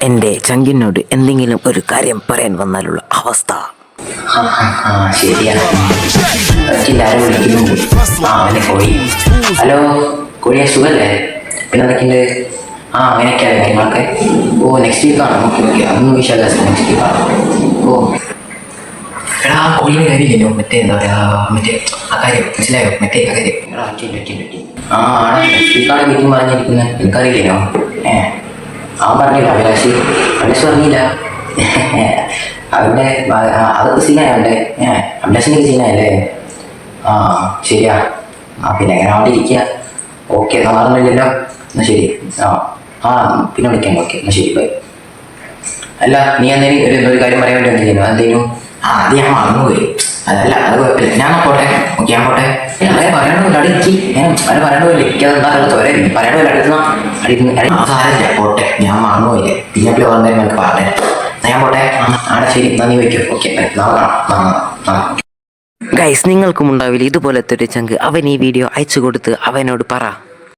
എൻ്റെ ചങ്കിനോട് എന്തെങ്കിലും ഒരു കാര്യം പറയാൻ വന്നാലുള്ള അവസ്ഥ. ശരിയാണ്. ആരും വിളിക്കുന്നുണ്ട്. അവനെ കോഴി. ഹലോ കോഴിയെ, സുഖല്ലേ? പിന്നെ എന്തൊക്കെയുണ്ട്? അങ്ങനെയൊക്കെയാണ് കാര്യങ്ങളൊക്കെ. നെക്സ്റ്റ് വീക്കാണ്. ഓക്കെ അതൊന്നും വിശ്വാസം. നെക്സ്റ്റ് വീക്കാണ്. എടാ കോഴിയുടെ കാര്യമില്ലല്ലോ, മറ്റേ എന്താ പറയാ, മറ്റേ ആ കാര്യം മനസ്സിലായോ? മറ്റേ ആ കാര്യം നെക്സ്റ്റ് വീക്കാണ് മീറ്റിംഗ് പറഞ്ഞിരിക്കുന്നത്. എനിക്കറിയില്ലല്ലോ. പറഞ്ഞില്ല അഭിലാഷ് പറഞ്ഞില്ല. അവൻ്റെ അതൊക്കെ സീനായ അവൻ്റെ അഭിലാഷിൻ്റെ സീനായല്ലേ? ശരിയാ. പിന്നെ എങ്ങനെ അവിടെ ഇരിക്കുക. ഓക്കെ എന്നാൽ മാറുന്നില്ലല്ലോ. എന്നാൽ ശരി. പിന്നെ വിളിക്കാം. ഓക്കെ എന്നാൽ ശരി, ബൈ. അല്ല നീ എന്തെങ്കിലും ഒരു കാര്യം പറയാൻ വേണ്ടി എന്തെങ്കിലും എന്തെങ്കിലും? അത് ഞാൻ മറന്നുപോയി. അതല്ല അത് കുഴപ്പമില്ല, ഞാൻ പോട്ടെ. ഓക്കെ ഞാൻ പോട്ടെ. അങ്ങനെ പറയണമില്ല അടിക്ക്. അത് പറയണമില്ല. എനിക്കത് എന്താ പറയണമില്ല. അടിക്കുന്ന സാരമില്ല, പോട്ടെ. ഞാൻ മറന്നുപോയില്ലേ. പിന്നെ പറഞ്ഞാൽ എനിക്ക് പറഞ്ഞേ. ഞാൻ പോട്ടെ. ശരി, നന്ദി വയ്ക്കും. ഓക്കെ ഗൈസ്, നിങ്ങൾക്കും ഉണ്ടാവില്ല ഇതുപോലത്തെ ഒരു ചങ്ക്. അവൻ ഈ വീഡിയോ അയച്ചു കൊടുത്ത് അവനോട് പറ.